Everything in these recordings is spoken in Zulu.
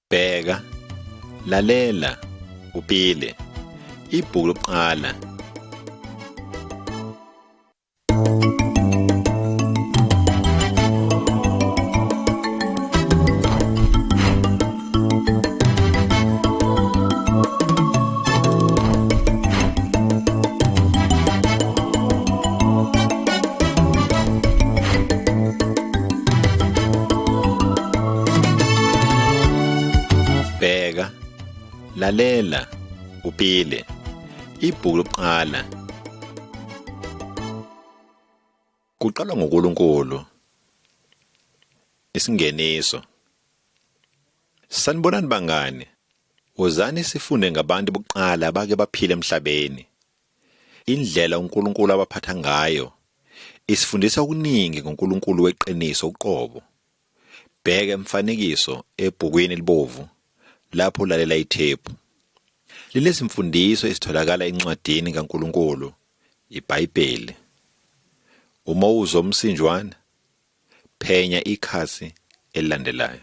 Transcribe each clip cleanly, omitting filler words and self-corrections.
Bheka, lalela, upile. Ibhuku lokuqala. Bheka, lalela, upile. Ibhuku lokuqala. Kuqala ngoNkulunkulu. Isingeniso. Sanibonani bangane. Wozani sifunde ngabantu bokuqala abake baphila emhlabeni. Indlela uNkulunkulu abaphatha ngayo isifundisa okuningi ngoNkulunkulu weqiniso uqobo. Bheka emfanekiso ebhukwini libovu lapho ulalela ithephu. Linezimfundiso ezitholakala encwadini kaNkulunkulu, iBhayibheli. Uma uzwa umsinjwana, phenya ikhasi elilandelayo.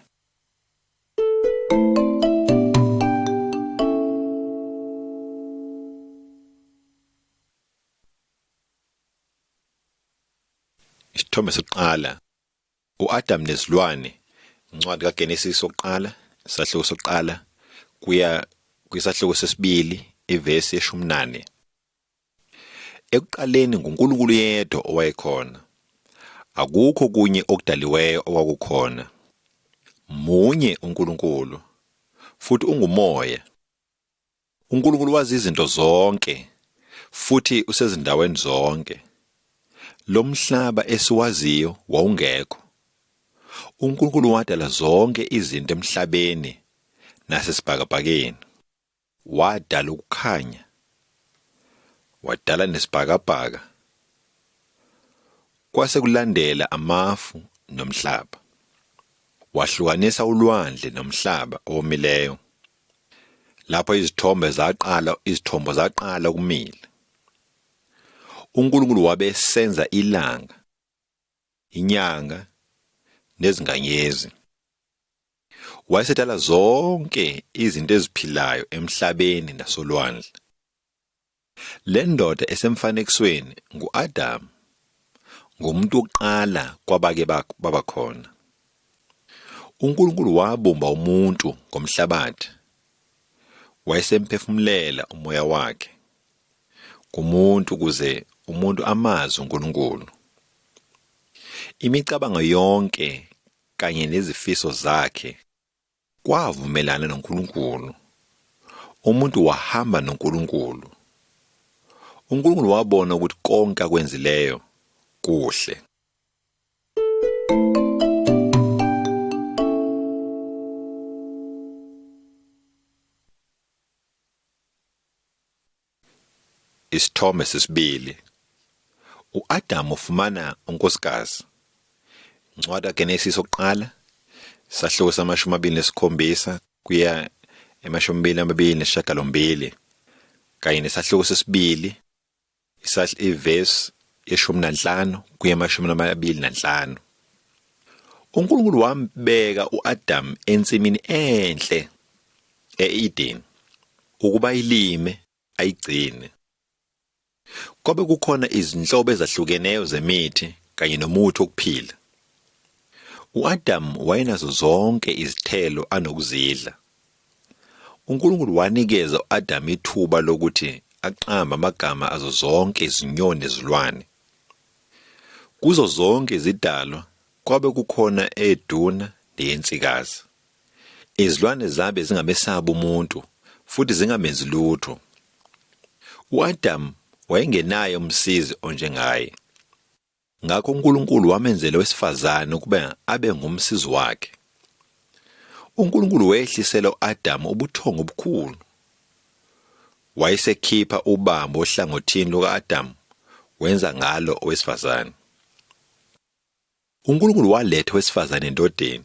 Isithombe sokuqala. U-Adam nezilwane. Incwadi kaGenesis sokuqala, isahluko sokuqala kuya kwisahluko sesibili, ivesi 18. Ekuqaleni nguNkulunkulu yedwa owayekhona. Akukho kunye okudaliweyo okwakukhona. Munye uNkulunkulu, futhi ungumoya. uNkulunkulu wazi izinto zonke, futhi usezindaweni zonke. Lo mhlaba esiwaziyo wawungekho. uNkulunkulu wadala zonke izinto emhlabeni nasesibhakabhakeni. Wadala ukukhanya. Wadala nesibhakabhaka. Kwase kulandela amafu nomhlaba. Wahlukanisa ulwandle nomhlaba owomileyo. Lapho izithombo zaqala ukumila. uNkulunkulu wabe senza ilanga, inyanga nezinganyezi. Wayesedala zonke izinto eziphilayo emhlabeni nasolwandle. Le ndoda esemfanekisweni ngu-Adam, ngumuntu wokuqala kwabake babakhona. uNkulunkulu wabumba umuntu ngomhlabathi. Wayesemphefumulela umoya wakhe kumuntu ukuze umuntu amazi uNkulunkulu. Imicabango yonke kanye nezifiso zakhe kwavumelana noNkulunkulu. Umuntu wahamba noNkulunkulu. uNkulunkulu wabona ukuthi konke akwenzileyo kuhle. Isithombe sesibili. U-Adam ufumana unkosikazi. Incwadi kaGenesis sokuqala, isahluko sama-27 kuya ema-28 kanye nesahluko sesibili, ivesi 15 kuya ema-25. uNkulunkulu wambeka u-Adam ensimini enhle e-Eden ukuba ilime ayigcine. Kwabe kukhona izinhlobo ezahlukeneyo zemithi kanye nomuthi wokuphila. u-Adam wayenazo zonke izithelo anokuzidla. uNkulunkulu wanikeza u-Adam ithuba lokuthi aqambe amagama azo zonke izinyoni nezilwane. Kuzo zonke izidalwa kwabe kukhona eduna neyensikazi. Izilwane zabe zingamesaba umuntu futhi zingamenzi lutho. u-Adam wayengenaye umsizi onjengaye. Ngakho uNkulunkulu wamenzela owesifazane ukuba abe ngumsizi wakhe. uNkulunkulu wehlisela u-Adam ubuthongo obukhulu. Wayesekhipha ubambo ohlangothini luka-Adam wenza ngalo owesifazane. uNkulunkulu waletha owesifazane endodeni.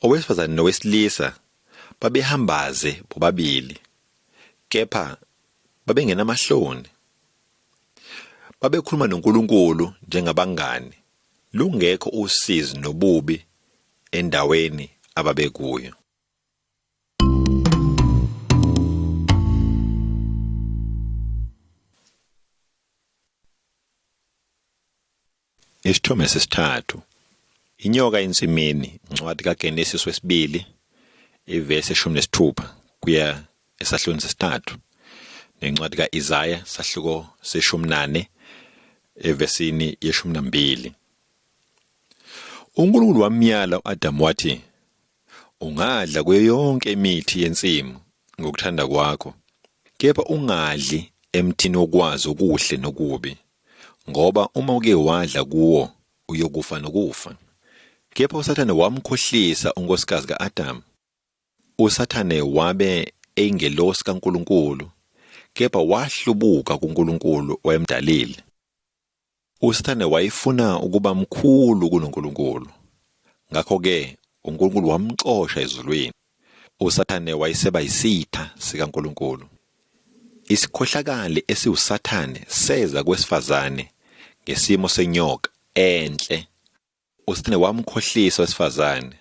Owesifazane nowesilisa babehambaze bobabili, kepha babengenamahloni. Babekhuluma noNkulunkulu njengabangane. Lungekho usizi nobubi endaweni ababekuyo. Isithombe sesithathu. Inyoka ensimini, incwadi kaGenesis wesibili, ivesi 16 kuya esahlukweni sesithathu. Nencwadi kaIsaya sahluko se-18 evesini ye-12. uNkulunkulu wamyala u-Adamu wathi, ungadla kuyo yonke imithi yensimu ngokuthanda kwakho, kepha ungadli emthini wokwazi okuhle nokubi, ngoba uma uke wadla kuwo uyokufa nokufa. Kepha uSathane wamkhohlisa unkosikazi ka-Adamu. uSathane wabe eyingelosi kaNkulunkulu, kepha wahlubuka kuNkulunkulu owayemdalile. uSathane wayefuna ukuba mkhulu kuNkulunkulu. Ngakho-ke uNkulunkulu wamxosha ezulwini. uSathane wayeseba yisitha sikaNkulunkulu. Isikhohlakali esiwuSathane seza kwesifazane ngesimo senyoka enhle. uSathane wamkhohlisa owesifazane.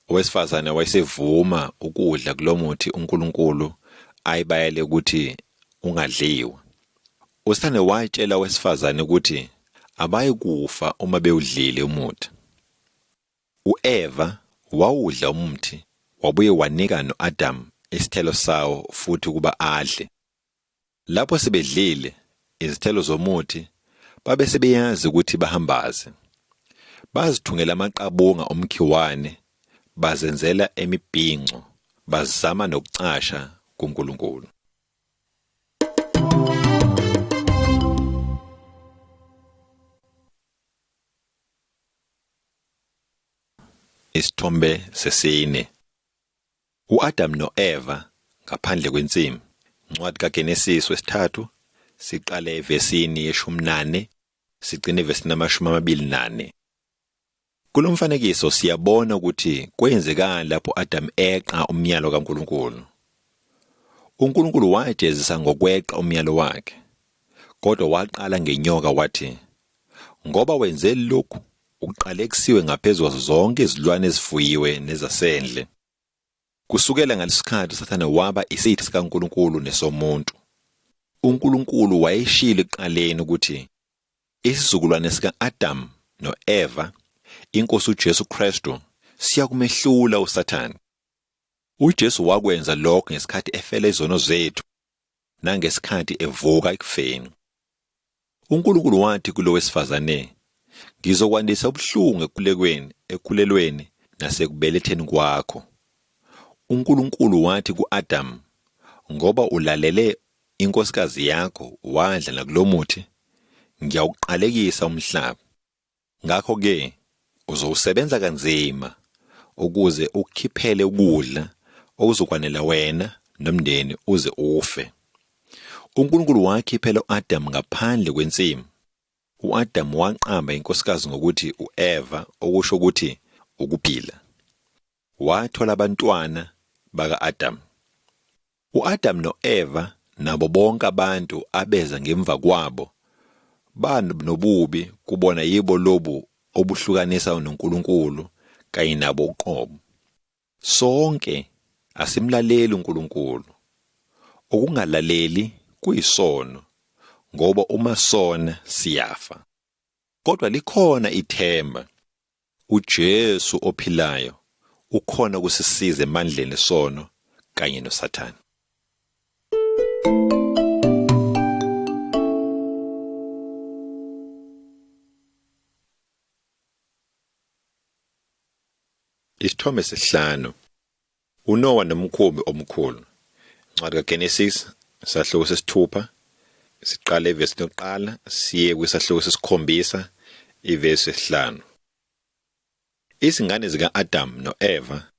Owesifazane wayesevuma ukudla kulomuthi uNkulunkulu ayibayele ukuthi ungadliwa. uSathane watshela owesifazane ukuthi abayi kufa uma bewudlile umuthi. uEva wawudla umuthi, wabuye wanika no-Adamu isithelo sawo futhi kuba adle. Lapho sebedlile izithelo zomuthi, babe sebeyazi ukuthi bahambaze. Bazithungela amaqabunga omkhiwane, bazenzela emibhinco, bazama nokucasha kuNkulunkulu. Isithombe sesine. uAdam noEva ngaphandle kwensimu. Incwadi kaGenesis wesithathu, siqale evesini ye-18 sigcine evesini ye-24. Kulo mfanekiso siyabona ukuthi kwenzekani lapho uAdam eqa umyalo kaNkulunkulu. uNkulunkulu wajezisa ngokweqa umyalo wakhe, kodwa waqala ngenyoka wathi, ngoba wenze lokhu, uqalekisiwe ngaphezulu kwazo zonke izilwane ezifuyiwe nezasendle. Kusukela ngalesikhathi uSathane waba isitha sikaNkulunkulu nesomuntu. uNkulunkulu wayeshilo ekuqaleni ukuthi isizukulwane sika-Adam noEva, iNkosi uJesu Kristu, siyakumehlula uSathane. uJesu wakwenza lokho ngesikhathi efela izono zethu nangesikhathi evuka ekufeni. uNkulunkulu wathi kulo wesifazane, ngizokwandisa ubuhlungu ekhulelweni nasekubeletheni kwakho. uNkulunkulu wathi ku-Adamu, ngoba ulalele inkosikazi yakho wadla nakulomuthi, ngiyawuqalekisa umhlaba. Ngakho-ke uzowusebenza kanzima ukuze ukhiphele ukudla okuzokwanela wena nomndeni uze ufe. uNkulunkulu wakhiphela u-Adamu ngaphandle kwensimu. u-Adamu waqamba inkosikazi ngokuthi uEva, okusho ukuthi ukuphila. Wathola abantwana baka-Adamu. uAdamu noEva nabo bonke abantu abeza ngemva kwabo banobubi kubona yibo lobu obuhlukanisa noNkulunkulu kanye nabo uqobo. Sonke asimlaleli uNkulunkulu. Ukungalaleli kuyisono, ngoba uma sona siyafa. Kodwa likhona ithemba. uJesu ophilayo ukhona ukusisiza emandleni esono kanye noSathane. Isithombe sesihlanu. uNowa nomkhumbi omkhulu. Incwadi kaGenesis sahluko sesithupha, siqale evesini yokuqala siye kwisahluko sesikhombisa ivesi yesihlanu. Izingane zika-Adam noEva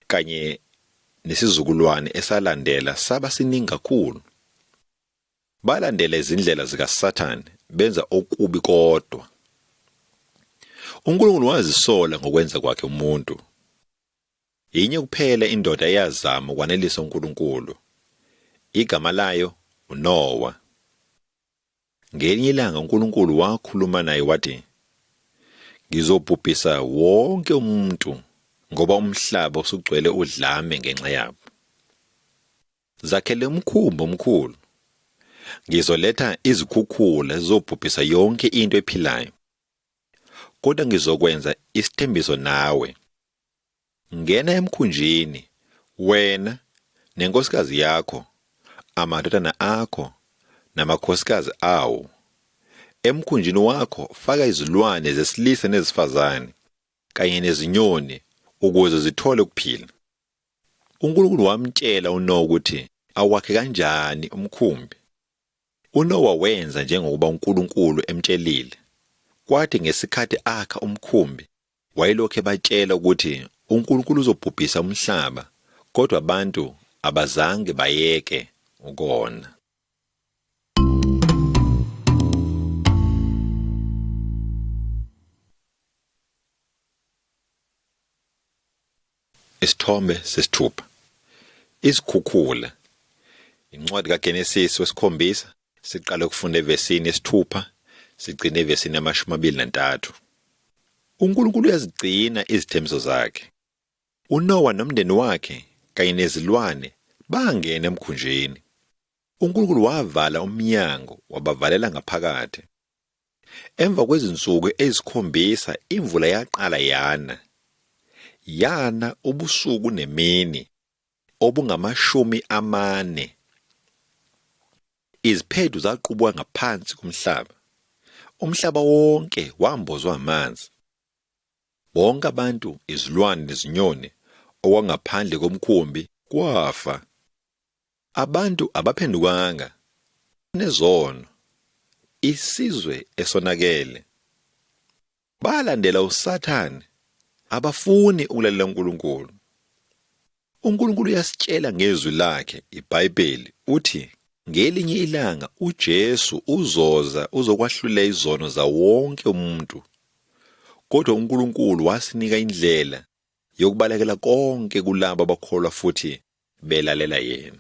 kanye nesizukulwane esalandela saba siningi kakhulu. Balandela izindlela zikaSathane, benza okubi kodwa. uNkulunkulu wazisola ngokwenza kwakhe umuntu. Yinye kuphela indoda eyazama ukwanelisa uNkulunkulu. Igama layo uNowa. Ngelinye ilanga uNkulunkulu wakhuluma naye wathi, ngizobhubhisa wonke umuntu ngoba umhlaba usugcwele udlame ngenxa yabo. Zakhele umkhumbi omkhulu. Ngizoletha izikhukhula zizobhubhisa yonke into ephilayo. kodwa ngizokwenza isithembiso nawe. Ngena emkhunjini, wena nenkosikazi yakho, amadodana akho, namakhosikazi awo. Emkhunjini wakho faka izilwane zesilisa nezifazane, kanye nezinyoni, ukuze zithole ukuphila. uNkulunkulu wamtshela uNowa ukuthi awakhe kanjani umkhumbi. uNowa wenza njengoba uNkulunkulu emtshelile. Kwathi ngesikhathi akha umkhumbi, wayelokhu ebatshela ukuthi uNkulunkulu uzobhubhisa umhlaba, kodwa abantu abazange bayeke ukona. Isithombe sesithupha. Izikhukhula. Incwadi kaGenesisi wesikhombisa siqale ukufunda evesini yesithupha sigcine evesini yama-23. uNkulunkulu uyazigcina izithembiso zakhe. uNowa nomndeni wakhe kanye nezilwane bangena emkhunjini. uNkulunkulu wavala umnyango wabavalela ngaphakathi. Emva kwezinsuku ezisikhombisa imvula yaqala yana ubusuku nemini obungama-40. Iziphethu zaqubwa ngaphansi komhlaba. Umhlaba wonke wambozwa amanzi. Bonke abantu, izilwane nezinyoni okwangaphandle komkhumbi kwafa. Abantu abaphendukanga nezono, isizwe esonakele. Balandela uSathane, abafuni ukulalela uNkulunkulu. uNkulunkulu uyasitshela ngezwi lakhe iBhayibheli uthi ngelinye ilanga uJesu uzokwahlulela izono za wonke umuntu. Kodwa uNkulunkulu wasinika indlela yokubalekela konke kulabo abakholwa futhi belalela yena.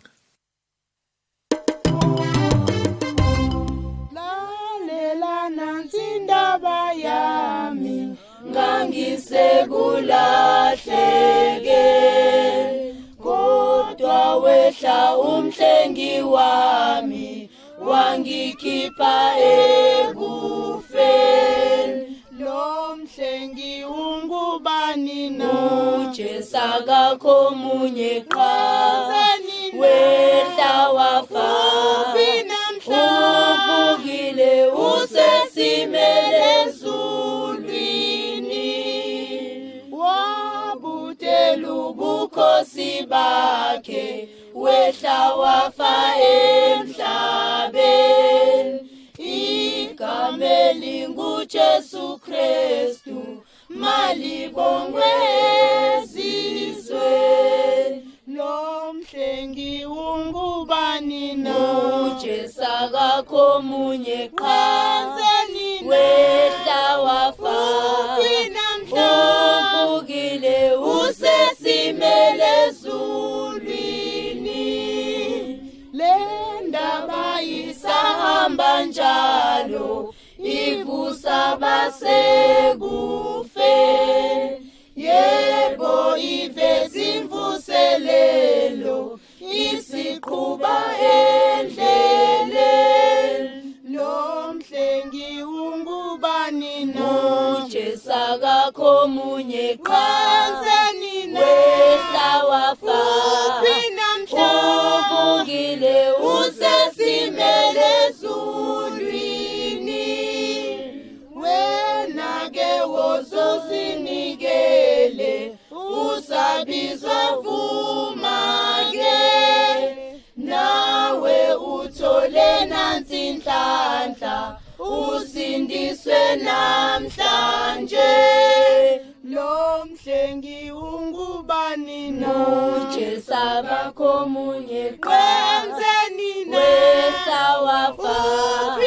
Lalela nansi indaba yami ngangisekulahleke, kodwa wehla umhlengi wami wangikhipha ekufeni. Lo mhlengi ungubani na? uJesu akakho munye qha, wehla wafa, uvukile usesimele ezulwini, wabutela ubukhosi bakhe, wehla wafa emhlabeni. Igama elinguJesu Kristu malibongwe ezizweni. Lo mhlengi ungubani na? uJesu akakho munye qha, wehla wafa, uvukile usesimele ezulwini. Le ndaba isahamba njalo, ivusa abasekufeni. Yebo iveza imvuselelo, isiqhuba endleleni. Lo mhlengi ungubani na? uJesu akakho munye qha, wehla wafa, uvukile usesimele ezulwini. Wena-ke wozozinikele, usabizwa vuma-ke, nawe uthole nansi inhlanhla, usindiswe namhlanje. Lo mhlengi ungubani na? uJesu akakho munye qha, wehla wafa,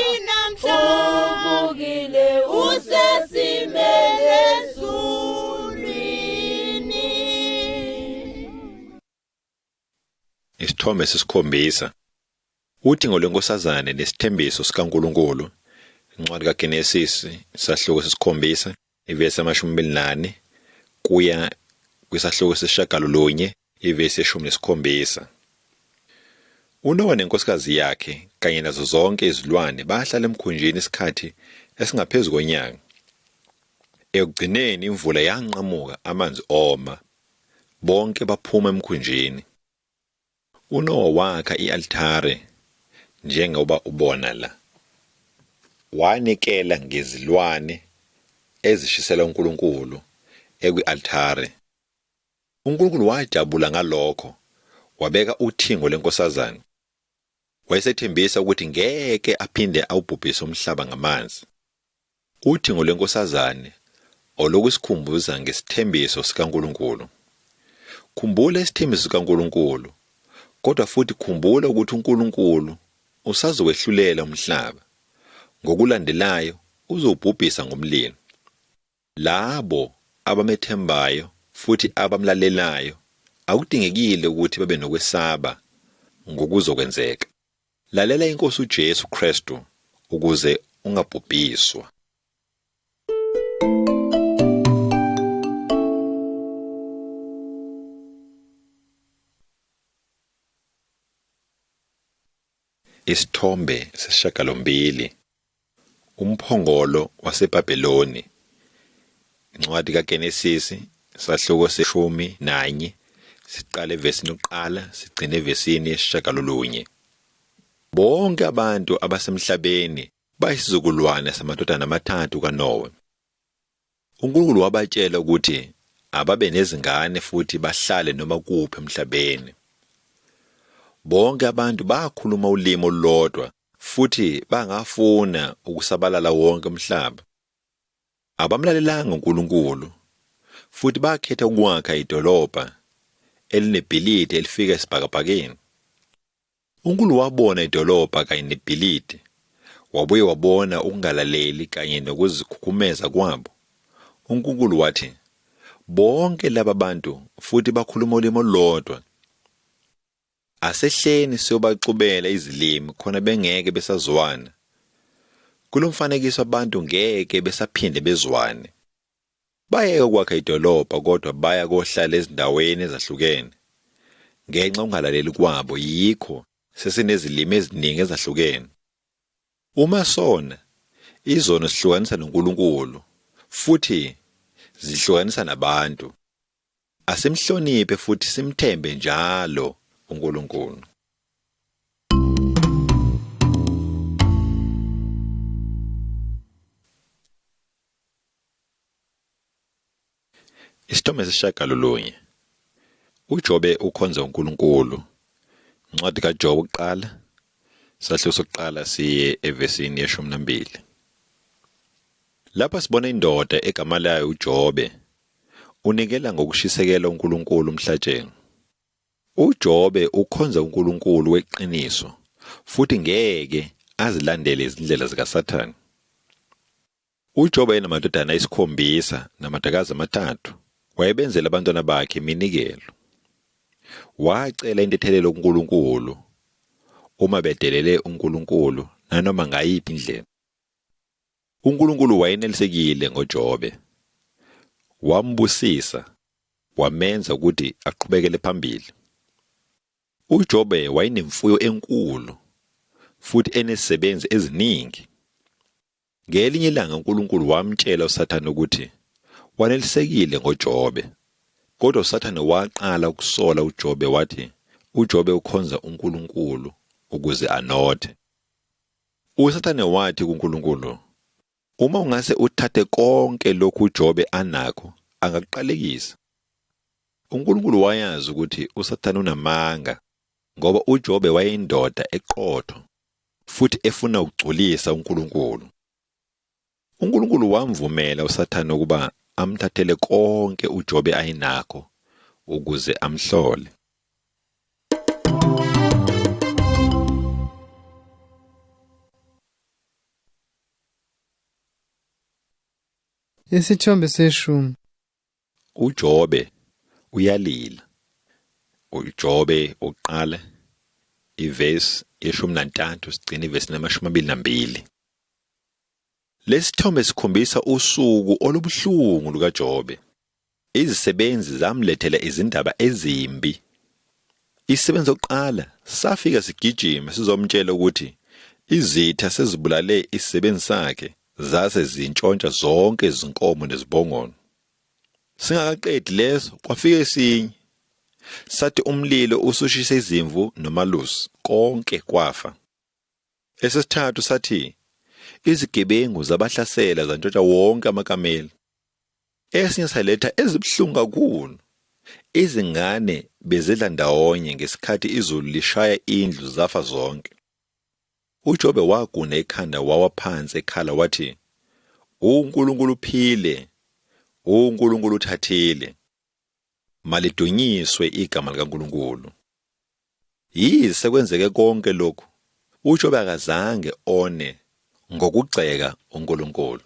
uvukile usesimele ezulwini. Isithombe sesikhombisa. Uthingo lwenkosazane nesithembiso sikaNkulunkulu. Incwadi kaGenesisi isahluko sesikhombisa ivesi yama-24 kuya kwisahluko sesishagalolunye ivesi ye-17. uNowa nenkosikazi yakhe kanye nazo zonke izilwane bahlala emkhunjini isikhathi esingaphezu konyaka. Ekugcineni imvula yanqamuka amanzi oma. Bonke baphuma emkhunjini. uNoah wakha i-altare njengoba ubona la. Wanikela ngezilwane ezishisela uNkulunkulu ekwi-altare. uNkulunkulu wajabula ngalokho, wabeka uthingo lenkosazana. Wayesethembisa ukuthi ngeke aphinde awubhubhise umhlaba ngamanzi. Uthingo lenkosazane olokusikhumbuza ngesithembiso sikaNkulunkulu. Khumbula isithembiso sikaNkulunkulu, kodwa futhi khumbula ukuthi uNkulunkulu usazokwehlulela umhlaba. Ngokulandelayo uzobhubhisa ngomlilo. Labo abamethembayo futhi abamlalelayo akudingekile ukuthi babe nokwesaba ngokuzokwenzeka. Lalela iNkosi uJesu Kristu ukuze ungabhubhiswa. Isithombe sesishiyagalombili. Umphongolo waseBhabheloni. Incwadi kaGenesis sahluko se-11 siqale evesini yokuqala sigcine evesini yesishiyagalolunye. Bonke abantu abasemhlabeni bayisizukulwane samadodana amathathu kaNoah. uNkulunkulu wabatshela ukuthi ababe nezingane futhi bahlale noma kuphi emhlabeni. Bonke abantu bakhuluma ulimi olulodwa futhi bangafuna ukusabalala wonke umhlaba. Abamlalelanga uNkulunkulu futhi bakhetha ukwakha idolobha elinebhilidi elifika esibhakabhakeni. uNkulunkulu wabona idolobha kanye nebhilidi, wabuye wabona ukungalaleli kanye nokuzikhukhumeza kwabo. uNkulunkulu wathi, bonke laba bantu futhi bakhuluma ulimi olulodwa. Asehleni siyobacubela izilimi khona bengeke besazwana. Kulomfanekiso abantu ngeke besaphinde bezwane. Bayeke ukwakha idolobha kodwa baya kohlala ezindaweni ezahlukene. Ngenxa ungalaleli kwabo yikho sesinezilimi eziningi ezahlukene. Uma sona, izono sihlukanisa noNkulunkulu futhi zihlukanisa nabantu. Asimhloniphe futhi simthembe njalo uNkulunkulu. Isithombe sesishiyagalolunye. uJobe ukhonza uNkulunkulu. Incwadi kaJobe uqala sahluko sokuqala siye evesini ye-12. Lapha sibona indoda egama layo uJobe unikela ngokushisekela uNkulunkulu umhlatshelo. uJobe ukhonza uNkulunkulu weqiniso futhi ngeke azilandele izindlela zikaSathane. uJobe enamadodana ayisikhombisa namadakazi amathathu. Wayebenzela abantwana bakhe iminikelo. Wacela intethelelo kuNkulunkulu uma bedelele uNkulunkulu nanoma ngayiphi indlela. uNkulunkulu wayenelisekile ngoJobe. Wambusisa, wamenza ukuthi aqhubekele phambili. uJobe wayenemfuyo enkulu futhi enezisebenzi eziningi. Ngelinye ilanga uNkulunkulu wamtshela uSathane ukuthi wanelisekile ngoJobe. Kodwa uSathane waqala ukusola uJobe wathi uJobe ukhonza uNkulunkulu ukuze anothe. uSathane wathi kuNkulunkulu, uma ungase uthathe konke lokhu uJobe anakho, angakuqalekisa. uNkulunkulu wayazi ukuthi uSathane unamanga ngoba uJobe wayeyindoda eqotho futhi efuna ukugculisa uNkulunkulu. uNkulunkulu wamvumela uSathane ukuba amthathele konke uJobe ayinakho ukuze amhlole. Isithombe seshumi. uJobe uyalila. uJobe uqala ivesi ye-13 sigcina ivesi ye-22. Lesithombe sikhombisa usuku olubuhlungu lukaJobe. Izisebenzi zamlethela izindaba ezimbi. Isisebenzi sokuqala safika sigijima sizomtshela ukuthi izitha sezibulale isisebenzi sakhe zase zintshontsha zonke izinkomo nezibongono. Singakaqedi leso kwafika esinye. Sathi umlilo usushisa izimvu nomalusi, konke kwafa. Esesithathu sathi izigebengu zabahlasela zantshontsha wonke amakamela. Esinye saletha ezibhlungu kakhulu. Izingane bezidla ndawonye ngesikhathi izulu lishaya indlu zafa zonke. uJobe waguna ekhanda wawa phansi ekhala wathi, uNkulunkulu uphile, uNkulunkulu uthathile. Malidunyiswe igama likaNkulunkulu. Yize kwenzeke konke lokhu, uJobe akazange one ngokugxeka uNkulunkulu.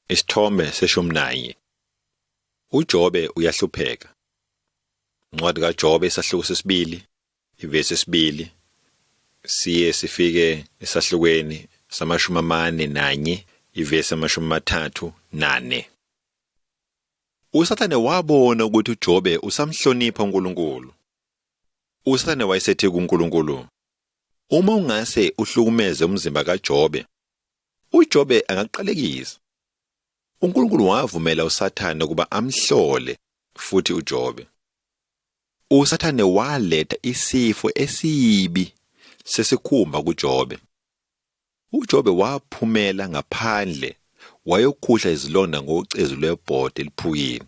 Isithombe se-11. uJobe uyahlupheka. Incwadi kaJobe isahluko sesibili, ivesi 2, siye sifike esahlukweni sama-41, ivesi 34. uSathane wabona ukuthi uJobe usamhlonipha uNkulunkulu. uSathane wayesethi kuNkulunkulu, uma ungase uhlukumeze umzimba kaJobe, uJobe angaqalekisa. uNkulunkulu wavumela uSathane ukuba amhlole futhi uJobe. uSathane waletha isifo esibi sesikhumba kuJobe. uJobe waphumela ngaphandle wayokhuhla izilonda ngocezu lwebhodi eliphukile.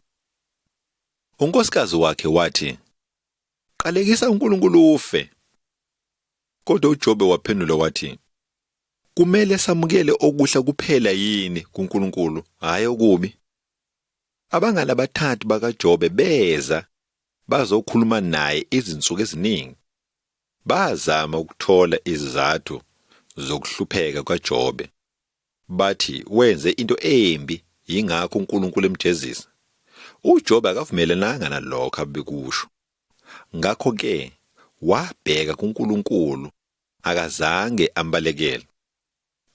unkosikazi wakhe wathi, qalekisa uNkulunkulu ufe. Kodwa uJobe waphendula wathi, kumele samukele okuhle kuphela yini kuNkulunkulu, hayi okubi. Abangane abathathu bakaJobe beza bazokhuluma naye izinsuku eziningi. Bazama ukuthola izizathu zokuhlupheka kaJobe. Bathi wenze into embi yingakho uNkulunkulu emjezisa. uJobe akavumelananga nalokho abekusho. Ngakho ke wabheka kuNkulunkulu akazange ambalekele.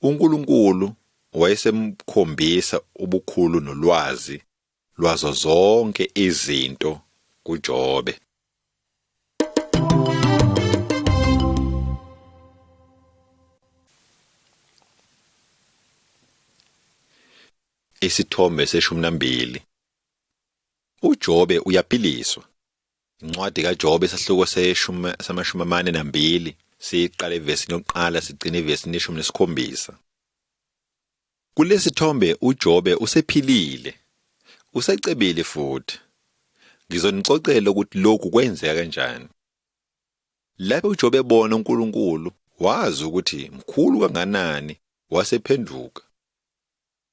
uNkulunkulu wayesemkhombisa ubukhulu nolwazi lwazo zonke izinto kuJobe. Isithombe se-12. uJobe uyaphiliswa. Incwadi kaJobe isahluko se-42 siqala evesini yokuqala sigcina evesini ye-17. Kulesi thombe uJobe usephilile, usecebile futhi. Ngizonicocela ukuthi lokhu kwenzeka kanjani. Lapho uJobe ebona uNkulunkulu, wazi ukuthi mkhulu kanganani, wasephenduka.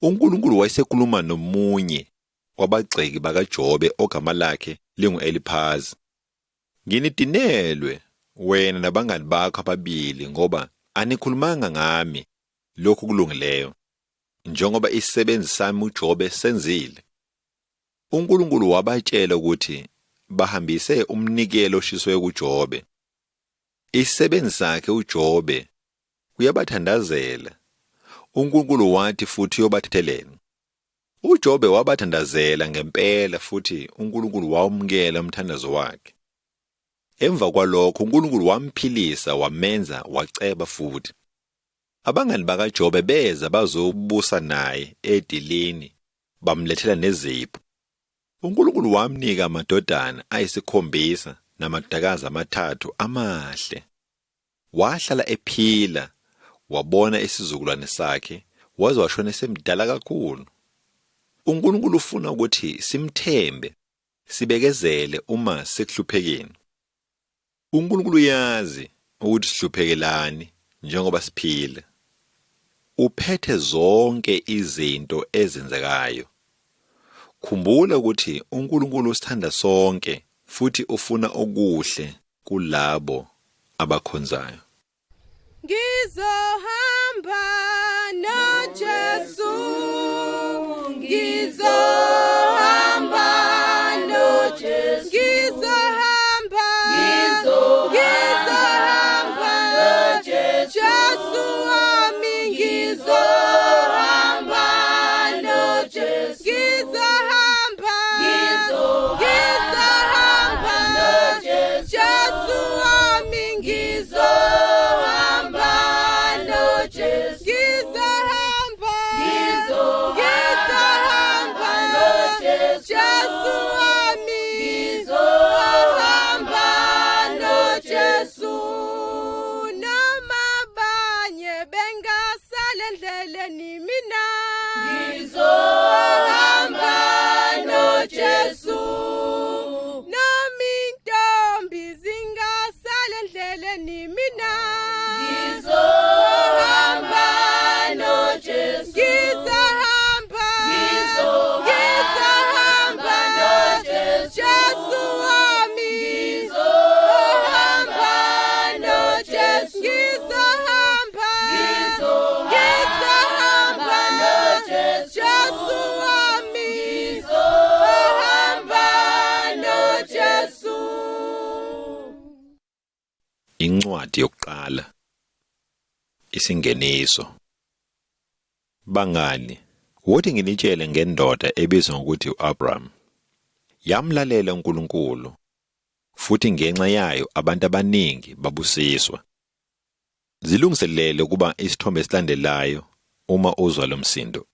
uNkulunkulu wayesekhuluma nomunye wabagxeki bakaJobe ogama lakhe lingu-Eliphazi. Nginidinelwe wena nabangani bakho ababili ngoba anikhulumanga ngami lokhu kulungileyo, njengoba isisebenzi sami uJobe senzile. uNkulunkulu wabatshela ukuthi bahambise umnikelo oshiswe kuJobe. Isisebenzi sakhe uJobe uyabathandazela. uNkulunkulu wathi futhi uyobathethelela. uJobe wabathandazela ngempela futhi uNkulunkulu wamukela umthandazo wakhe. Emva kwalokho uNkulunkulu wamphilisa wamenza waceba futhi. Abangani bakaJobe beza bazobusa naye edilini bamlethela nezipho. uNkulunkulu wamnika amadodana ayisikhombisa namadakazi 3 amahle. Wahlala ephila, wabona isizukulwane sakhe, waze washona esemdala kakhulu. uNkulunkulu ufuna ukuthi simthembe, sibekezele uma sekuhluphekeni. uNkulunkulu uyazi ukuthi sihluphekelani njengoba siphila. Uphethe zonke izinto ezenzekayo. Khumbula ukuthi uNkulunkulu usithanda sonke futhi ufuna okuhle kulabo abakhonzayo. Ngizohamba noJesu, ngizohamba noJesu, ngizohamba noJesu, Jesu wami ngizohamba noJesu, ngizohamba ngisasala endleleni mina Ngizohamba noJesu. nami intombi zingasala endleleni mina Ngizohamba noJesu. ngisahamba Ngizohamba noJesu. Jesu wami Ngizohamba noJesu. ngisahamba Ngizohamba noJesu. Jesu wami Ngizohamba noJesu. Incwadi yokuqala. Isingeniso. Bangani, wothi nginitshele ngendoda ebizwa ngokuthi uAbraham. Yamlalela uNkulunkulu, futhi ngenxa yayo abantu abaningi babusiswa. Zilungiselele kuba isithombe esilandelayo uma uzwa lo msindo.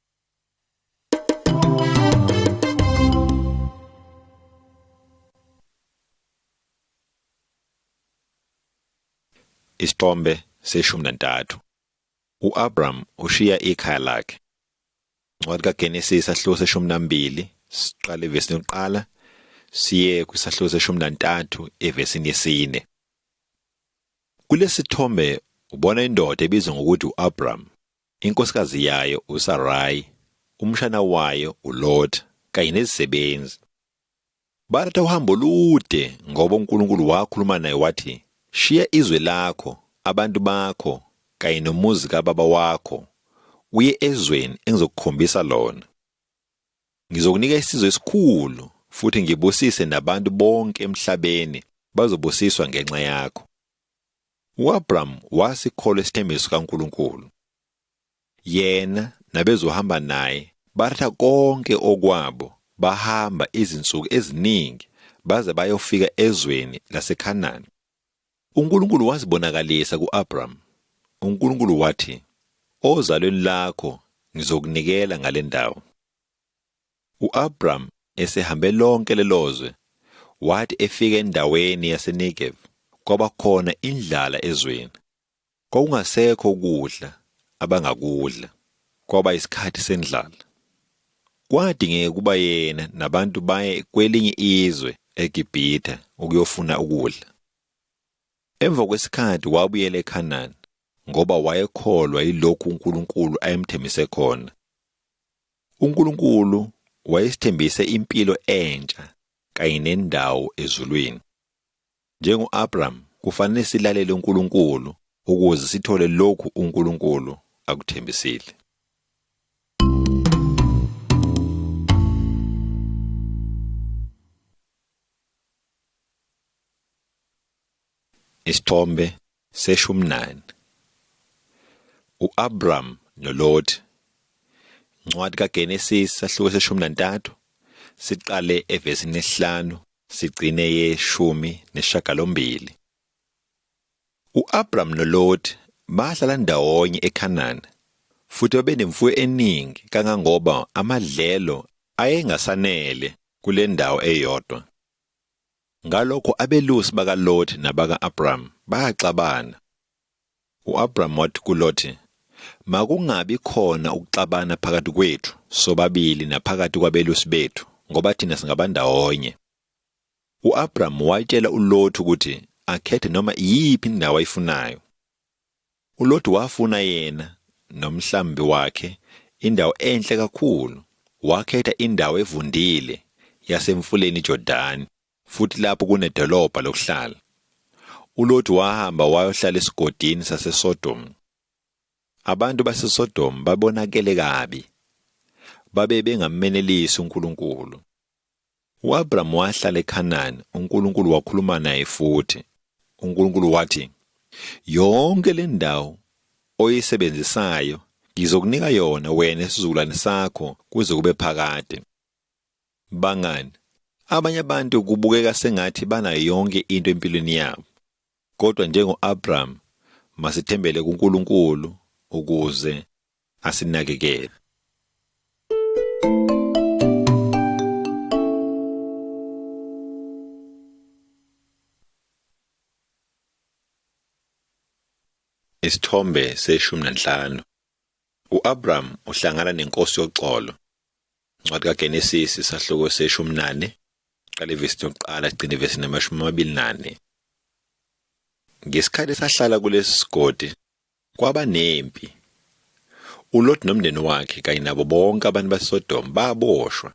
Isithombe se-13. uAbraham ushiya ikhaya lakhe. Incwadi kaGenesis ahluko se-12 siqale evesini yokuqala siye kwisahluko se-13 evesini yesine. Kulesi sithombe ubona indoda ebizwa ngokuthi uAbraham, inkosikazi yayo uSarai, umshana wayo uLot kanye nezisebenzi. Bathatha uhambo olude ngoba uNkulunkulu wakhuluma naye wathi, "Shiya izwe lakho, abantu bakho kanye nomuzi kababa wakho, uye ezweni engizokukhombisa lona. Ngizokunika isizwe esikhulu futhi ngibusise nabantu bonke emhlabeni bazobusiswa ngenxa yakho." uAbraham wasikholwa isithembiso kaNkulunkulu. Yena nabezohamba naye bathatha konke okwabo bahamba izinsuku eziningi baze bayofika ezweni laseKhanani. uNkulunkulu wazibonakalisa kuAbraham. uNkulunkulu wathi, "Ozalweni lakho ngizokunikela ngale ndawo." uAbraham esehambe lonke lelozwe, wathi efika endaweni yaseNegev, kwaba khona indlala ezweni. Kwakungasekho ukudla abangakudla, kwaba isikhathi sendlala. Kwadingeka kuba yena nabantu baye kwelinye izwe eGibhithe ukuyofuna ukudla. Emva kwesikhathi wabuyela eKhanani ngoba wayekholwa yilokhu uNkulunkulu ayemthembise khona. uNkulunkulu wayesithembise impilo entsha kanye nendawo ezulwini. Njengo-Abraham kufanele silalele uNkulunkulu ukuze sithole lokhu uNkulunkulu akuthembisile. Isithombe se-19. uAbraham noLot. Incwadi kaGenesis ahluko se-13 siqale evesini yesi-5 sigcine ye-18. uAbraham noLot bahlala ndawonye eKhanani, futhi babenemfuyo eningi kangangoba amadlelo ayengasanele kule ndawo eyodwa. Ngalokho abelusi bakaLot nabaka-Abraham baxabana. uAbraham wathi kuLot, "Makungabi khona ukuxabana phakathi kwethu sobabili naphakathi kwabelusi bethu, ngoba thina singabandawonye." uAbraham watshela uLot ukuthi akhethe noma iyiphi indawo ayifunayo. uLot wafuna yena nomhlambi wakhe indawo enhle kakhulu. Wakhetha indawo evundile yasemfuleni iJordani, futhi lapho kunedolobha lokuhlala. uLot wahamba wayohlala esigodini saseSodom. Abantu baseSodom babonakele kabi, babe bengamenelisi uNkulunkulu. uAbraham wahlala eKhanani, uNkulunkulu wakhuluma naye futhi. uNkulunkulu wathi, "Yonke le ndawo oyisebenzisayo ngizokunika yona wena isizukulwane sakho kuze kube phakade." Bangani, abanye abantu kubukeka sengathi banayo yonke into empilweni yabo. Kodwa njengo-Abraham, masithembele kuNkulunkulu ukuze asinakekele. Isithombe se-15. U-Abram uhlangana nenkosi yoxolo. Incwadi kaGenesis isahluko se-14, qala ivesi yokuqala sigcine ivesi nama-24. Ngesikhathi sahlala kulesi sigodi kwaba nempi. uLot nomndeni wakhe kanye nabo bonke abantu baseSodom baboshwa.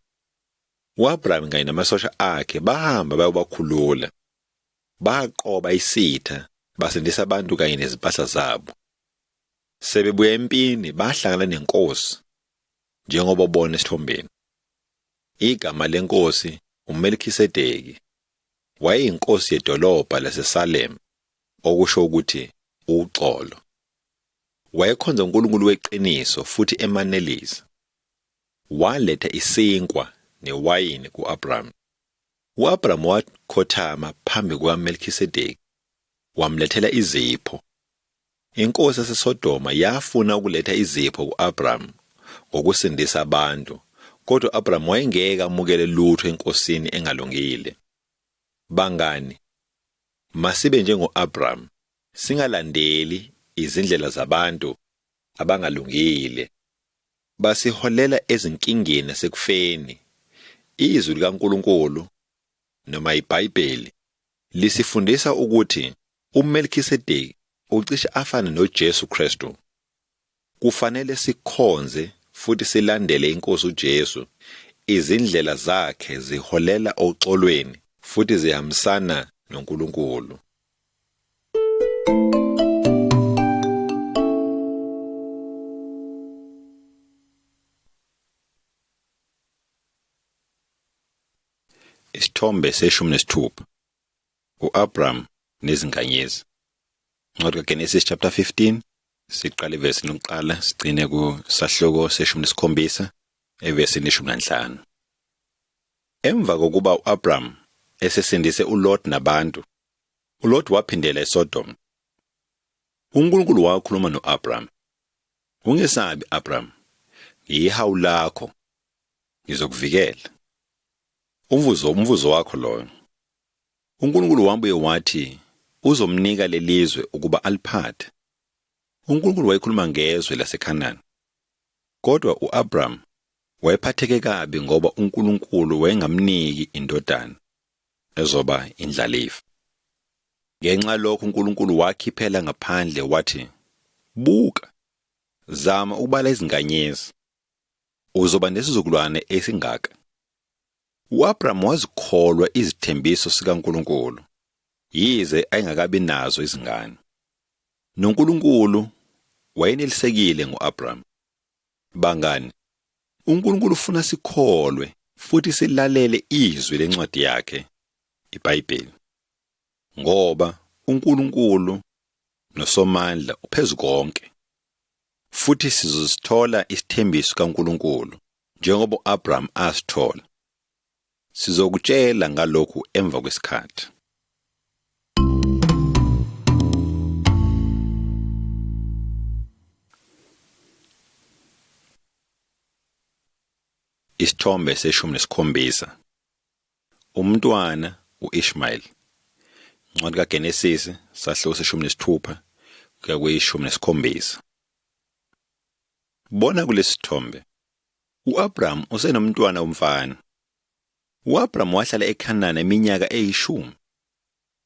U-Abram kanye namasosha akhe bahamba bayobakhulula. Baqoba isitha, basindisa abantu kanye nezimpahla zabo. Sebebuya empini bahlangana nenkosi, njengoba ubona esithombeni. Igama lenkosi uMelkisedeki. Wayeyinkosi yedolobha laseSalem, okusho ukuthi uxolo. Wayekhonza uNkulunkulu weqiniso futhi emanelisa. Waletha isinkwa newayini ku-Abram. U-Abram wakhothama phambi kukaMelkisedeki, wamlethela izipho. Inkosi yaseSodoma yafuna ukuletha izipho ku-Abram ngokusindisa abantu, kodwa u-Abram wayengeke amukele lutho enkosini engalungile. Bangani, masibe njengo-Abram, singalandeli izindlela zabantu abangalungile. Basiholela ezinkingeni nasekufeni. Izwi likaNkulunkulu noma iBhayibheli lisifundisa ukuthi uMelkisedeki ucishe afane noJesu Kristu. Kufanele sikhonze futhi silandele inkosi uJesu. Izindlela zakhe ziholela oxolweni futhi zihambisana noNkulunkulu. Isithombe se-16. U-Abram nezinkanyezi. Incwadi kaGenesis chapter 15, siqala ivesi lokuqala sigcine kusahluko se-17 evesini 15. Emva kokuba u-Abram esesindise uLot nabantu, uLot waphindela eSodom. uNkulunkulu wakhuluma no-Abram. Ungesabi, Abram, ngiyihawu lakho, ngizokuvikela. Umvuzo wakho loyo. uNkulunkulu wambuye wathi uzomnika lelizwe ukuba aliphathe. uNkulunkulu wayekhuluma ngezwe laseKhanani. Kodwa u-Abram wayephatheke kabi ngoba uNkulunkulu wayengamniki indodana ezoba indlalifa. Ngenxa lokho uNkulunkulu wakhiphela ngaphandle wathi, buka, zama ukubala izinkanyezi, uzoba nesizukulwane esingaka. U-Abram wazikholwa izithembiso sikaNkulunkulu, yize ayengakabi nazo izingane. NoNkulunkulu wayenelisekile ngo-Abram. Bangani, uNkulunkulu ufuna sikholwe futhi silalele izwi lencwadi yakhe, iBhayibheli. Ngoba uNkulunkulu noSomandla uphezu konke. Futhi sizosithola isithembiso kaNkulunkulu njengoba u-Abram asithola. Sizokutshela ngalokhu emva kwesikhathi. Isithombe se-17. Umntwana u-Ishmael. Incwadi kaGenesis sahluko se-16 kuya kwe-17. Bona kulesi sithombe, u-Abram usenomntwana womfana. U-Abram wahlala eKhanani iminyaka eyi-10,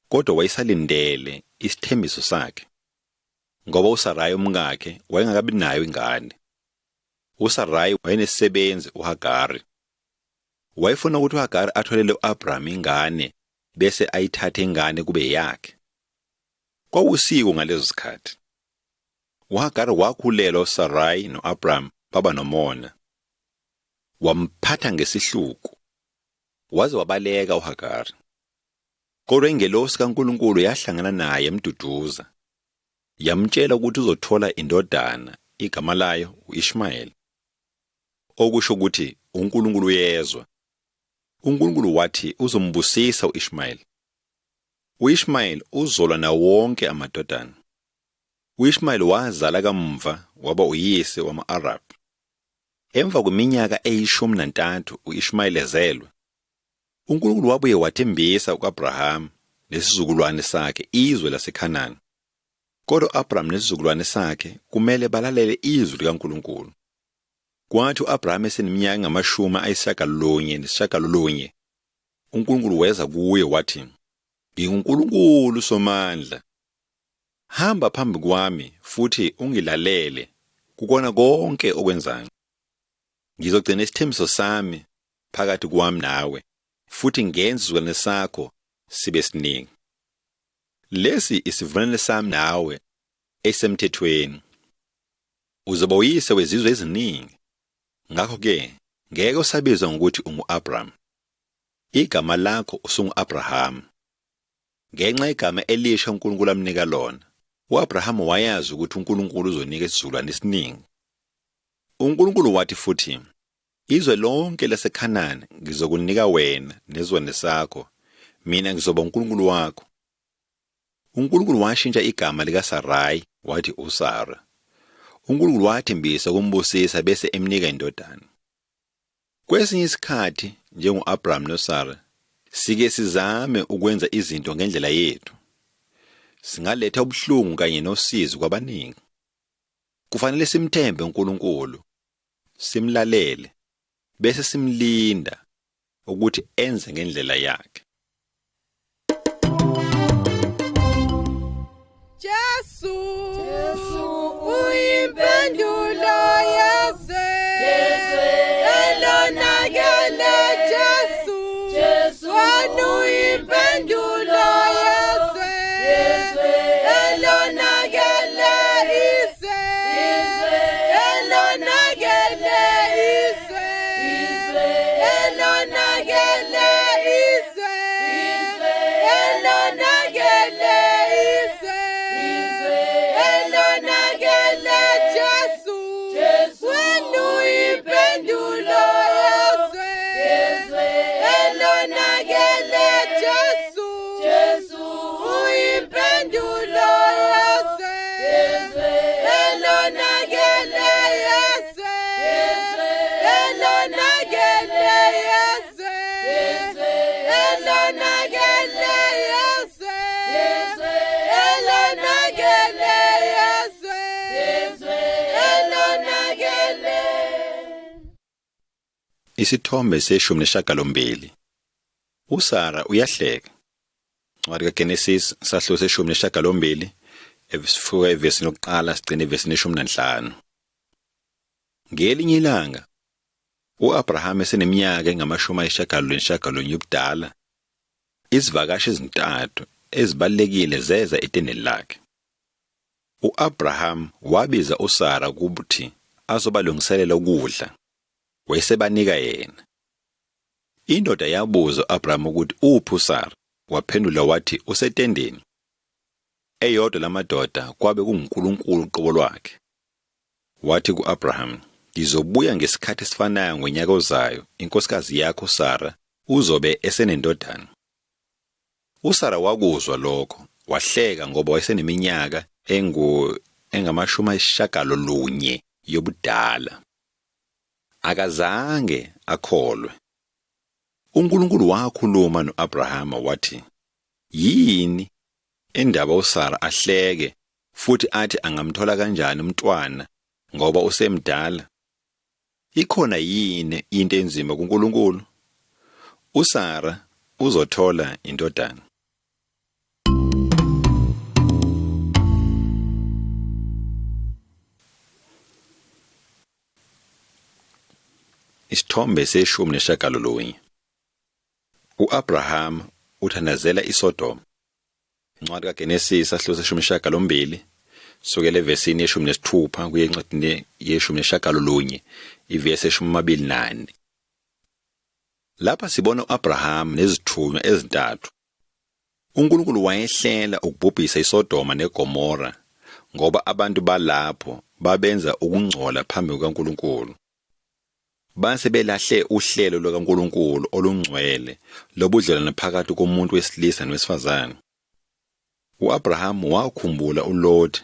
kodwa wayesalindele isithembiso sakhe, ngoba uSarayi umkakhe wayengakabi nayo ingane. uSarayi wayenesisebenzi uHagari. Wayefuna ukuthi uHagari atholele u-Abram ingane bese ayithathe ingane kube yakhe. Kwawusiko ngalezo zikhathi. uHagari wakhulelwa uSarayi no-Abram baba nomona. Wamphatha ngesihluku, waze wabaleka uHagari. Kodwa ingelosi kaNkulunkulu yahlangana naye emduduza. Yamtshela ukuthi uzothola indodana, igama layo u-Ishmael. Okusho ukuthi uNkulunkulu uyezwa. uNkulunkulu wathi uzombusisa u-Ishmael. U-Ishmael uzolwa na wonke amadodana. U-Ishmael wazala kamva waba uyise wama-Arab. Emva kweminyaka eyi-13 u-Ishmael ezelwe, uNkulunkulu wabuye wathembisa u-Abraham nesizukulwane sakhe izwe laseKhanani. Kodwa uAbraham nesizukulwane sakhe kumele balalele izwi likaNkulunkulu. Kwathi uAbraham eseneminyaka engama-99, uNkulunkulu weza kuye wathi, "NginguNkulunkulu Somandla. Hamba phambi kwami futhi ungilalele kukona konke okwenzayo. Ngizogcina isithembiso sami phakathi kwami nawe futhi ngenze isizukulwane sakho sibe siningi. Lesi isivumelwano sami nawe esemthethweni. Uzoba uyise wezizwe eziningi. Ngakho-ke ngeke usabizwa ngokuthi ungu-Abraham. Igama lakho usungu-Abraham. Ngenxa igama elisha uNkulunkulu amnika lona, uAbraham wayazi ukuthi uNkulunkulu uzonika isizukulwane esiningi. uNkulunkulu wathi futhi, izwe lonke laseKhanani ngizokunika wena nezizwana sakho, mina ngizoba uNkulunkulu wakho." uNkulunkulu washintsha igama likaSarai wathi uSara. uNkulunkulu wathembisa ukumbusisa bese emnika indodana. Kwesinye isikhathi njengo-Abraham noSara, sike sizame ukwenza izinto ngendlela yethu. Singaletha ubuhlungu kanye nosizi kwabaningi. Kufanele simthembe uNkulunkulu, simlalele, bese simlinda ukuthi enze ngendlela yakhe. Jesu uyimpendulo yezwe elonakele. Jesu wena uyimpendulo yezwe elonakele. Izwe elonakele. Izwe elonakele. Izwe elonakele. Izwe elonakele. Jesu wena uyimpendulo yezwe elonakele. Jesu uyimpendulo yezwe elonakele. Yezwe elonakele. Yezwe elonakele. Yezwe elonakele. Yezwe elonakele. Isithombe se-18. uSara uyahleka. Ncwadi kaGenesis sahluko se-18 esifuka evesini lokuqala sigcine evesini le-15. Ngelinye ilanga uAbraham eseneminyaka engama-99 yobudala, izivakashi ezintathu ezibalekile zeza etendeni lakhe. uAbraham wabiza uSara ukuthi azobalungiselela ukudla, wayesebanika yena. Indoda yabuza uAbraham ukuthi uphi uSara, waphendula wathi usetendeni. Eyodwa lamadoda kwabe kunguNkulunkulu uqobo lwakhe. Wathi kuAbraham, "Ngizobuya ngesikhathi esifanayo ngonyaka ozayo, inkosikazi yakho uSara uzobe esenendodana." uSara wakuzwa lokho, wahleka ngoba wayeseneminyaka engama-90 yobudala. Akazange akholwe. uNkulunkulu wakhuluma noAbraham wathi, "Yini indaba uSara ahleke futhi athi angamthola kanjani umntwana ngoba usemdala? Ikhona yini into enzima kuNkulunkulu? uSara uzothola indodana." Isithombe se-19. uAbraham uthandazela iSodoma. Incwadi kaGenesis sahluko se-18 sukela evesini ye-16 kuye encwadini ye-19 ivesi ye-24. Lapha sibona uAbraham nezithunywa ezintathu. uNkulunkulu wayehlela ukubhubhisa iSodoma neGomora ngoba abantu balapho babenza ukungcola phambi kukaNkulunkulu. Base belahle uhlelo lukaNkulunkulu olungcwele lobudlelwano phakathi komuntu wesilisa nowesifazane. uAbraham wakhumbula uLot,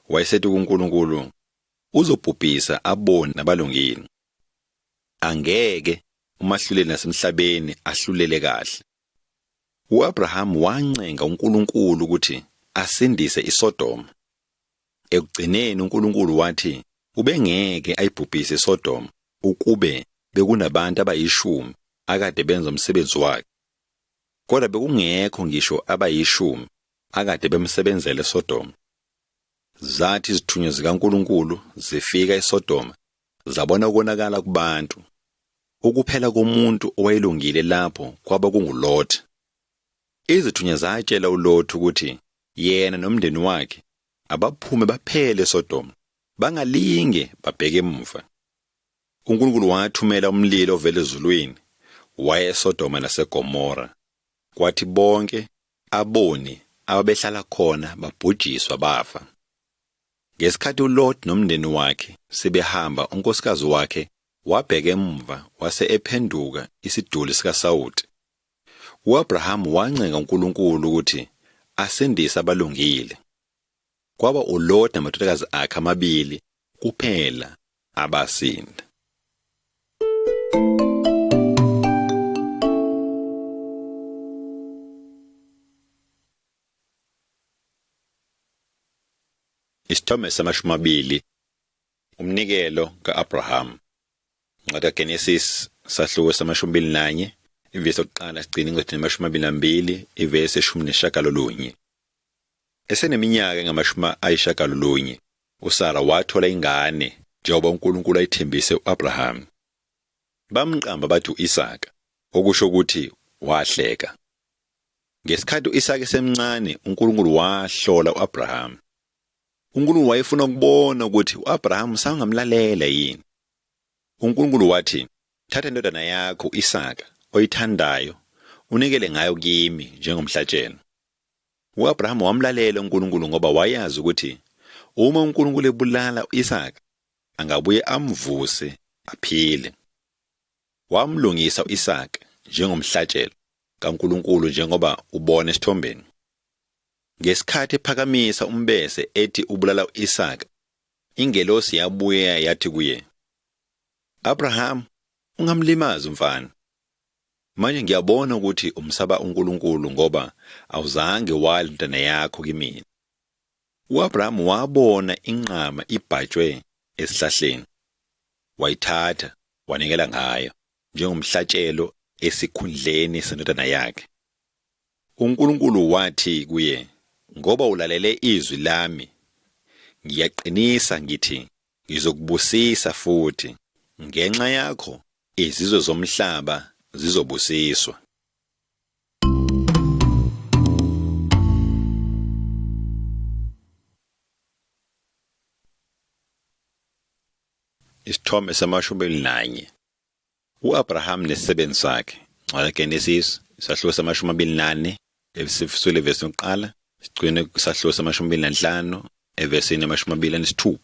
wayesethi kuNkulunkulu, "Uzobhubhisa aboni nabalungile. Angeke umahluleli nasemhlabeni ahlulele kahle." uAbraham wancenga uNkulunkulu ukuthi asindise iSodoma. Ekugcineni uNkulunkulu wathi ubengeke ayibhubhise iSodoma ukube bekunabantu abayishumi akade benza umsebenzi wakhe. Kodwa bekungekho ngisho abayishumi akade bemsebenzele eSodoma. Zathi izithunywa zikaNkulunkulu zifika eSodoma zabona ukonakala kubantu. Ukuphela komuntu owayelungile lapho kwaba kunguLothi. Izithunywa zatshela uLothi ukuthi yena nomndeni wakhe abaphume baphele eSodoma, bangalinge babheke emuva. uNkulunkulu wathumela umlilo ovela ezulwini waya eSodoma naseGomora. Kwathi bonke aboni ababehlala khona babhujiswa bafa. Ngesikhathi uLothi nomndeni wakhe sebehamba, unkosikazi wakhe wabheka emuva wase ephenduka isiduli sikaSawuli. uAbraham wancenga uNkulunkulu ukuthi asindise abalungile. Kwaba uLothi namadodakazi akhe amabili kuphela abasinda. Isithombe sama-20 umnikelo kaAbraham. Ncwadi kaGenesis sahluko sama-21 ivesi yokuqala sigcina incwadi yama-22 ivesi ye-19. Eseneminyaka engama-90 uSara wathola ingane njengoba uNkulunkulu ayithembise uAbraham. Bamqamba bathi u-Isaka, okusho ukuthi wahleka. Ngesikhathi u-Isaka esemncane uNkulunkulu wahlola uAbraham. uNkulunkulu wayefuna ukubona ukuthi uAbraham sangamlalela yini. uNkulunkulu wathi, "Thatha indodana yakho uIsaka oyithandayo unikele ngayo kimi njengomhlatshelo." uAbraham wamlalela uNkulunkulu ngoba wayazi ukuthi uma uNkulunkulu ebulala uIsaka angabuye amvuse aphile. Wamlungisa uIsaka njengomhlatshelo kaNkulunkulu njengoba ubona esithombeni. Ngesikhathi ephakamisa umbese ethi ubulala uIsaka, ingelosi yabuye yathi kuye, "Abraham, ungamlimazi umfana. Manje ngiyabona ukuthi umsaba uNkulunkulu ngoba awuzange wala indodana yakho kimi." uAbraham wabona inqama ibhajwe esihlahleni. Wayithatha wanikela ngayo njengomhlatshelo esikhundleni sendodana yakhe. uNkulunkulu wathi kuye, "Ngoba ulalele izwi lami, ngiyaqinisa ngithi ngizokubusisa futhi. Ngenxa yakho izizwe zomhlaba zizobusiswa." Isithombe sama-21 uAbraham nesisebenzi sakhe. Ncwadi kaGenesis sahluko sama-24 evesifusule ivesi yokuqala sigcine kusahluko sama-25 evesini yama-26.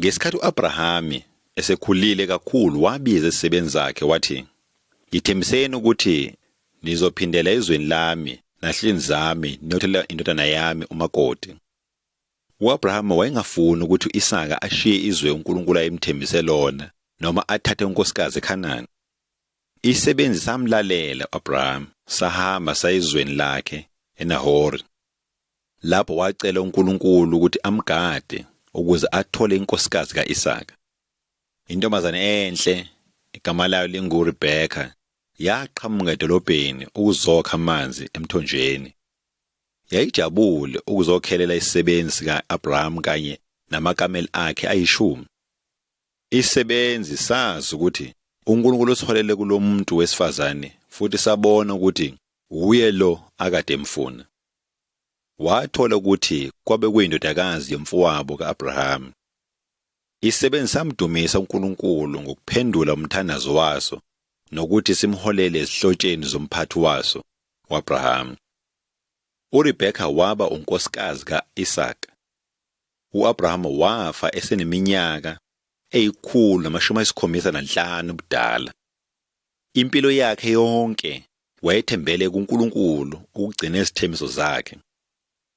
Ngesikhathi uAbraham esekhulile kakhulu wabiza isisebenzi sakhe wathi, "Ngithembiseni ukuthi nizophindela ezweni lami nahlini zami niyothela indodana yami umakoti." uAbraham wayengafuni ukuthi uIsaka ashiye izwe uNkulunkulu ayemthembise lona noma athathe unkosikazi eKhanani. Isisebenzi samlalela uAbraham sahamba sayizweni lakhe eNahori. Lapho wacela uNkulunkulu ukuthi amgade ukuze athole inkosikazi kaIsaka. Intombazane enhle igama layo linguRebeka yaqhamuka edolobheni ukuzokha amanzi emthonjeni. Yayijabule ukuzokhelela isisebenzi kaAbraham kanye namakameli akhe ayishumi. Isisebenzi sazi ukuthi uNkulunkulu usiholele kulomuntu wesifazane futhi sabona ukuthi uye lo akade emfuna. Wathola ukuthi kwabe kuyindodakazi yomfowabo kaAbraham. Isisebenzi samdumisa uNkulunkulu ngokuphendula umthandazo waso nokuthi simholele ezihlotsheni zomphathi waso uAbraham. uRebeka waba unkosikazi kaIsaka. uAbraham wafa eseneminyaka 175 ubudala. Impilo yakhe yonke wayethembele kuNkulunkulu ukugcina izithembiso zakhe.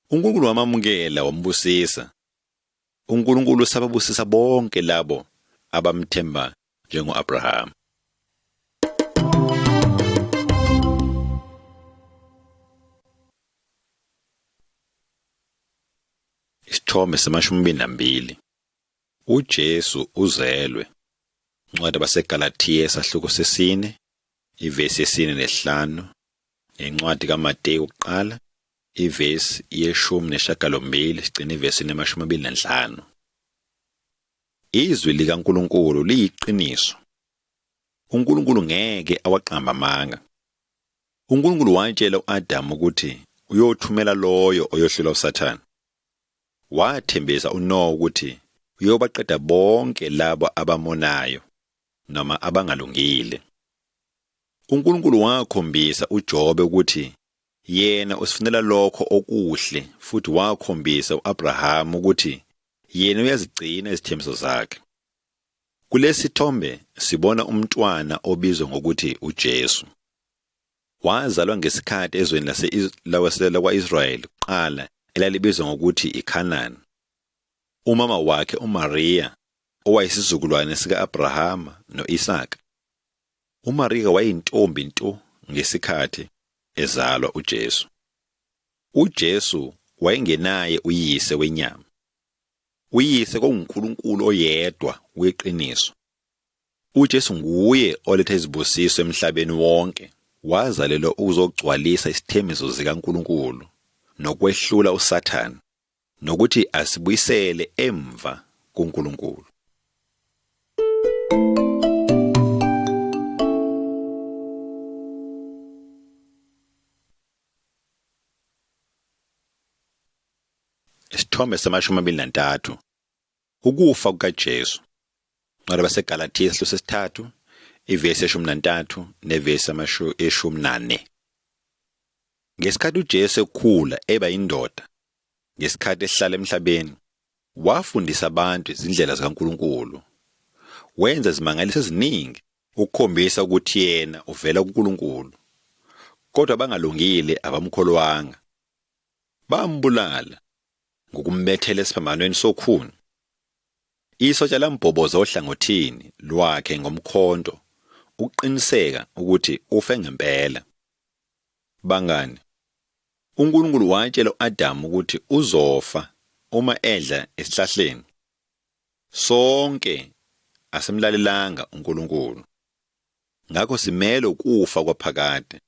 uNkulunkulu wamamukela wambusisa. uNkulunkulu sababusisa bonke labo abamthemba njengoAbraham. Isithombe sama-22. uJesu uzelwe. Incwadi yabaseGalatiya sahluko sesine, ivesi yesine nesihlanu. Incwadi kaMateyu kuqala, ivesi ye-18 sigcina ivesi ye-25. Izwi likaNkulunkulu liyiqiniso. uNkulunkulu ngeke awaqamba amanga. uNkulunkulu watshela uAdamu ukuthi uyothumela loyo oyohlula uSathane. Wathembisa uNowa ukuthi uyobaqeda bonke labo abamonayo noma abangalungile. uNkulunkulu wakhombisa uJobe ukuthi yena usifunela lokho okuhle, futhi wakhombisa uAbraham ukuthi yena uyazigcina izithembiso zakhe. Kulesi thombe sibona umntwana obizwa ngokuthi uJesu. Wazalwa ngesikhathi ezweni lakwa-Israyeli kuqala elalibizwa ngokuthi iKhanani. Umama wakhe uMaria owayisizukulwane sika-Abrahama no-Isaka. uMaria wayeyintombi nto ngesikhathi ezalwa uJesu. uJesu wayengenaye uyise wenyama. Uyise kwakunguNkulunkulu oyedwa weqiniso. uJesu nguye oletha izibusiso emhlabeni wonke. Wazalelwa ukuzogcwalisa isithembiso zikaNkulunkulu nokwehlula uSathane, nokuthi asibuyisele emva kuNkulunkulu. Isithombe sama-23. Ukufa kukaJesu. Incwadi yabaseGalatiya sahluko sesithathu, ivesi ye-13 nevesi ye-14. Ngesikhathi uJesu ekhula eba yindoda, ngesikhathi ehlala emhlabeni, wafundisa abantu izindlela zikaNkulunkulu. Wenza izimangaliso eziningi ukukhombisa ukuthi yena uvela kuNkulunkulu. Kodwa bangalungile abamkholwanga. Bambulala ngokumbethela esiphambanweni sokhuni. Isotsha lambhoboza ohlangothini lwakhe ngomkhonto ukuqiniseka ukuthi ufe ngempela. Bangani, uNkulunkulu watshela uAdamu ukuthi uzofa uma edla esihlahleni. Sonke asemlalelanga uNkulunkulu. Ngakho simele ukufa kwaphakade.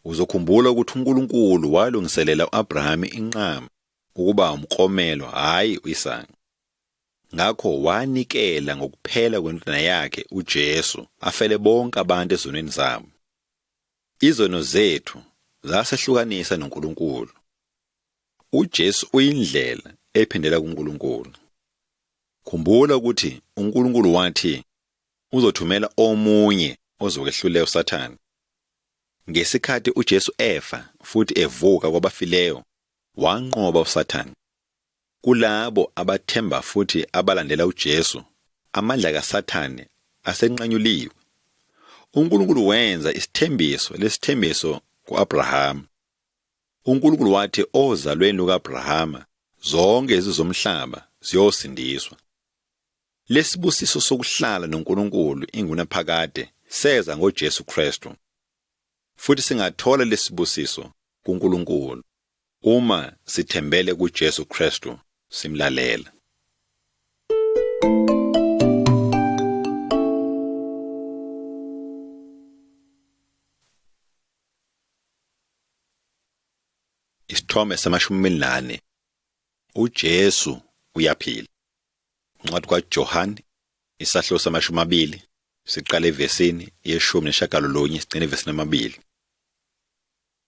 Uzokhumbula ukuthi uNkulunkulu walungiselela uAbraham inqama ukuba umklomelo hayi uIsaka. Ngakho wanikela ngokuphela kwendodana yakhe uJesu afele bonke abantu ezonweni zabo. Izono zethu zasehlukanisa noNkulunkulu. uJesu uyindlela ephendela kuNkulunkulu. Khumbula ukuthi uNkulunkulu wathi uzothumela omunye ozokwehlula uSathane. Ngesikhathi uJesu efa futhi evuka kwabafileyo, wanqoba uSathane. Kulabo abathemba futhi abalandela uJesu, amandla kaSathane asenqanyuliwe. uNkulunkulu wenza lesithembiso kuAbraham. uNkulunkulu wathi ozalweni lukaAbrahama zonke izizomhlaba ziyosindiswa. Lesibusiso sokuhlala noNkulunkulu ingunaphakade seza ngoJesu Kristu. Futhi singathola lesibusiso kuNkulunkulu uma sithembele kuJesu Kristu simlalela. Isithombe sama-24. uJesu uyaphila. Incwadi kaJohane isahluko sama-20 siqala evesini ye-19 sigcina evesini ye-2.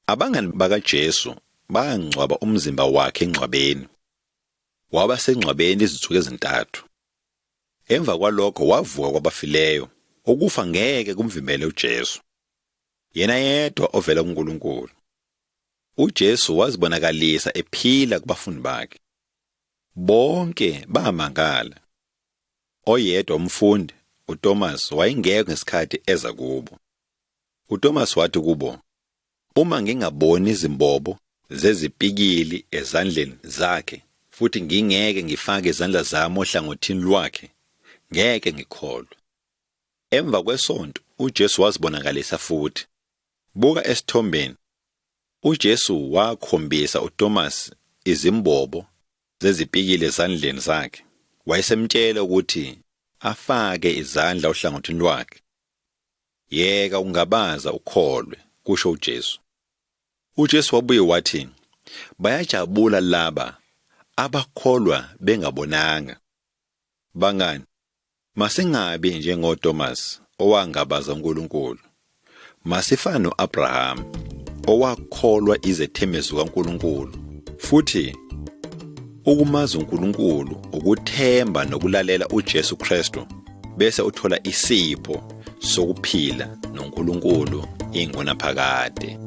Abangani bakaJesu bangcwaba umzimba wakhe engcwabeni. Waba sengcwabeni izinsuku ezintathu. Emva kwalokho wavuka kwabafileyo. Ukufa ngeke kumvimbele uJesu. Yena yedwa ovela kuNkulunkulu. uJesu wazibonakalisa ephila kubafundi bakhe. Bonke bamangala. Oyedwa umfundi, uThomas, wayengekho ngesikhathi eza kubo. uThomas wathi kubo, "Uma ngingaboni izimbobo zezipikili ezandleni zakhe, futhi ngingeke ngifake izandla zami ohlangothini lwakhe, ngeke ngikholwe." Emva kwesonto uJesu wazibonakalisa futhi. Buka esithombeni. uJesu wakhombisa uThomas izimbobo zezipikile esandleni sakhe, wayesemtshela ukuthi afake izandla ohlangothini lwakhe. Yeka ungabaza ukholwe, kusho uJesu. uJesu wabuye wathi, bayajabula laba abakholwa bengabonanga. Bangani, masingabi njengoThomas owangabaza uNkulunkulu. Masifane noAbraham owakholwa izethembiso kaNkulunkulu. Futhi ukumazi uNkulunkulu ukuthemba nokulalela uJesu Kristu bese uthola isipho sokuphila noNkulunkulu ingunaphakade.